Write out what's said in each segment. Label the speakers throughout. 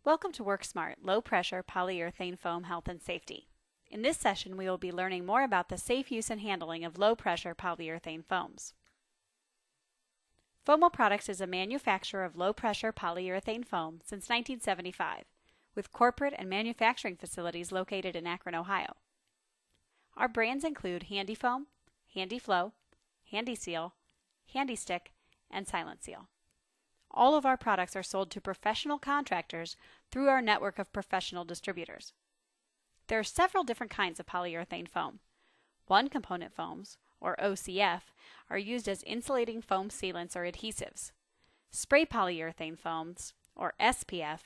Speaker 1: Welcome to WorkSmart Low Pressure Polyurethane Foam Health and Safety. In this session, we will be learning more about the safe use and handling of low pressure polyurethane foams. Fomo Products is a manufacturer of low pressure polyurethane foam since 1975, with corporate and manufacturing facilities located in Akron, Ohio. Our brands include Handy Foam, Handy Flow, Handy Seal, Handy Stick, and Silent Seal. All of our products are sold to professional contractors through our network of professional distributors. There are several different kinds of polyurethane foam. One-component foams, or OCF, are used as insulating foam sealants or adhesives. Spray polyurethane foams, or SPF,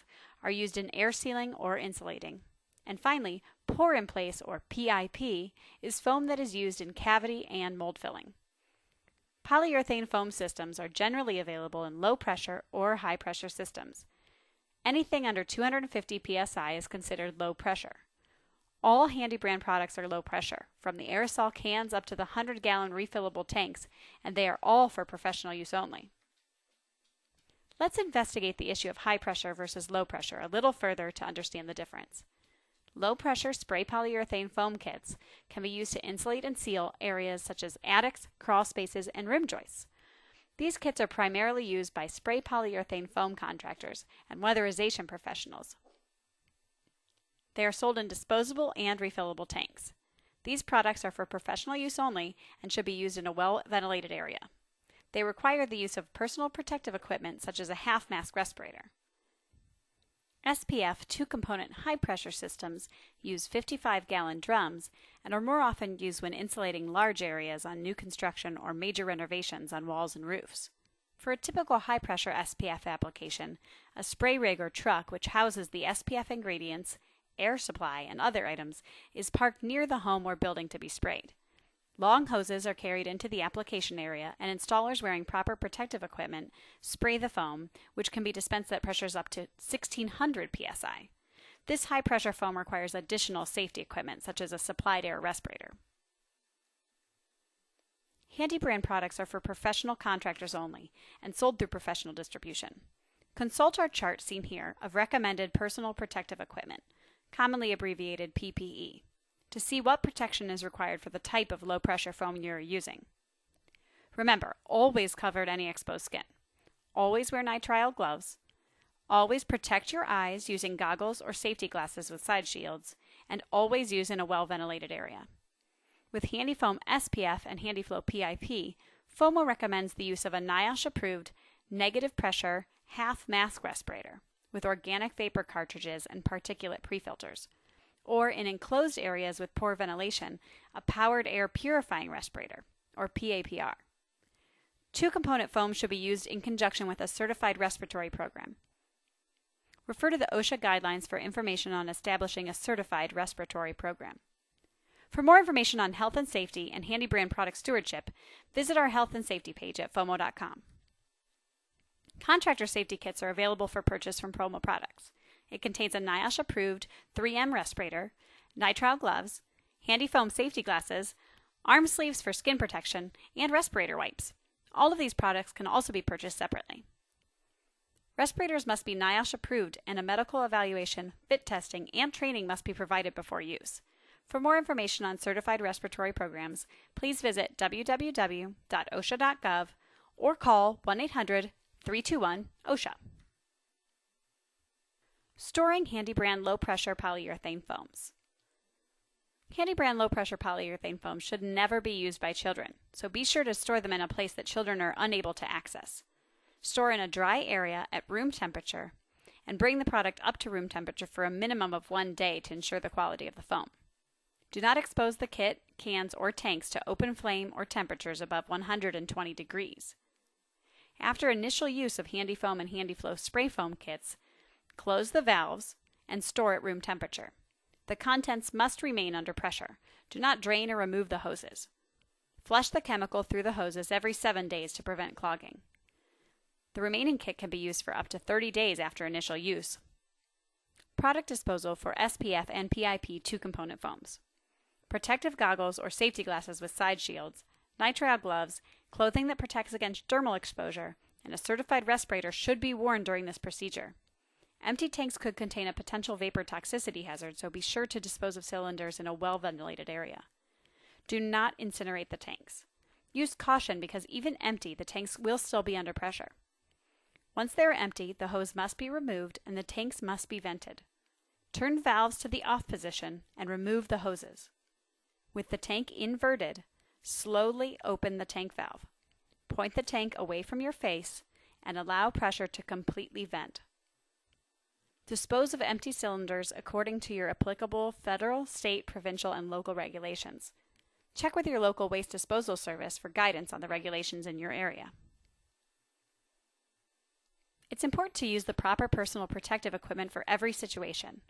Speaker 1: are used in air sealing or insulating. And finally, pour-in-place, or PIP, is foam that is used in cavity and mold filling. Polyurethane foam systems are generally available in low-pressure or high-pressure systems. Anything under 250 psi is considered low pressure. All Handy brand products are low pressure, from the aerosol cans up to the 100-gallon refillable tanks, and they are all for professional use only. Let's investigate the issue of high pressure versus low pressure a little further to understand the difference. Low-pressure spray polyurethane foam kits can be used to insulate and seal areas such as attics, crawl spaces, and rim joists. These kits are primarily used by spray polyurethane foam contractors and weatherization professionals. They are sold in disposable and refillable tanks. These products are for professional use only and should be used in a well-ventilated area. They require the use of personal protective equipment such as a half-mask respirator. SPF two-component high-pressure systems use 55-gallon drums and are more often used when insulating large areas on new construction or major renovations on walls and roofs. For a typical high-pressure SPF application, a spray rig or truck which houses the SPF ingredients, air supply, and other items is parked near the home or building to be sprayed. Long hoses are carried into the application area, and installers wearing proper protective equipment spray the foam, which can be dispensed at pressures up to 1600 psi. This high-pressure foam requires additional safety equipment, such as a supplied air respirator. Handy brand products are for professional contractors only and sold through professional distribution. Consult our chart seen here of recommended personal protective equipment, commonly abbreviated PPE, to see what protection is required for the type of low-pressure foam you are using. Remember, always cover any exposed skin. Always wear nitrile gloves. Always protect your eyes using goggles or safety glasses with side shields, and always use in a well-ventilated area. With Handy Foam SPF and Handy Flow PIP, Fomo recommends the use of a NIOSH-approved negative pressure half-mask respirator with organic vapor cartridges and particulate pre-filters, or in enclosed areas with poor ventilation, a powered air purifying respirator, or PAPR. Two-component foam should be used in conjunction with a certified respiratory program. Refer to the OSHA guidelines for information on establishing a certified respiratory program. For more information on health and safety and Handy brand product stewardship, visit our health and safety page at fomo.com. Contractor safety kits are available for purchase from Fomo Products. It contains a NIOSH-approved 3M respirator, nitrile gloves, Handy Foam safety glasses, arm sleeves for skin protection, and respirator wipes. All of these products can also be purchased separately. Respirators must be NIOSH-approved, and a medical evaluation, fit testing, and training must be provided before use. For more information on certified respiratory programs, please visit www.osha.gov or call 1-800-321-OSHA. Storing Handy brand low-pressure polyurethane foams. Handy brand low-pressure polyurethane foams should never be used by children, so be sure to store them in a place that children are unable to access. Store in a dry area at room temperature, and bring the product up to room temperature for a minimum of 1 day to ensure the quality of the foam. Do not expose the kit, cans, or tanks to open flame or temperatures above 120 degrees. After initial use of Handy Foam and Handy Flow spray foam kits, close the valves and store at room temperature. The contents must remain under pressure. Do not drain or remove the hoses. Flush the chemical through the hoses every 7 days to prevent clogging. The remaining kit can be used for up to 30 days after initial use. Product disposal for SPF and PIP two-component foams. Protective goggles or safety glasses with side shields, nitrile gloves, clothing that protects against dermal exposure, and a certified respirator should be worn during this procedure. Empty tanks could contain a potential vapor toxicity hazard, so be sure to dispose of cylinders in a well-ventilated area. Do not incinerate the tanks. Use caution because even empty, the tanks will still be under pressure. Once they are empty, the hose must be removed and the tanks must be vented. Turn valves to the off position and remove the hoses. With the tank inverted, slowly open the tank valve. Point the tank away from your face and allow pressure to completely vent. Dispose of empty cylinders according to your applicable federal, state, provincial, and local regulations. Check with your local waste disposal service for guidance on the regulations in your area. It's important to use the proper personal protective equipment for every situation.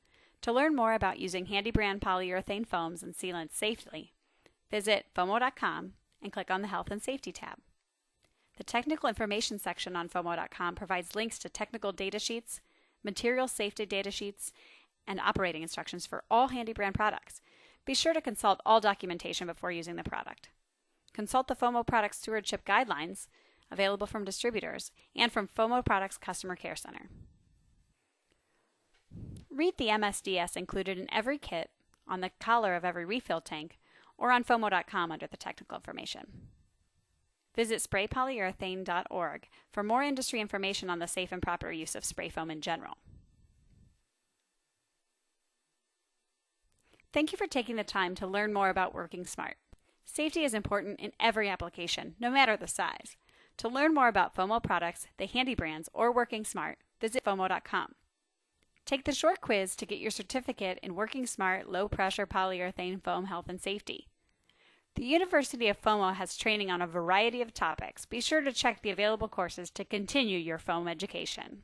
Speaker 1: To learn more about using Handy brand polyurethane foams and sealants safely, visit Fomo.com and click on the Health and Safety tab. The technical information section on Fomo.com provides links to technical data sheets, material safety data sheets, and operating instructions for all Handy brand products. Be sure to consult all documentation before using the product. Consult the Fomo Products Stewardship Guidelines, available from distributors, and from Fomo Products Customer Care Center. Read the MSDS included in every kit, on the collar of every refill tank, or on Fomo.com under the technical information. Visit spraypolyurethane.org for more industry information on the safe and proper use of spray foam in general. Thank you for taking the time to learn more about working smart. Safety is important in every application, no matter the size. To learn more about Fomo products, the Handy brands, or Working Smart, visit Fomo.com. Take the short quiz to get your certificate in Working Smart Low Pressure Polyurethane Foam Health and Safety. The University of Fomo has training on a variety of topics. Be sure to check the available courses to continue your foam education.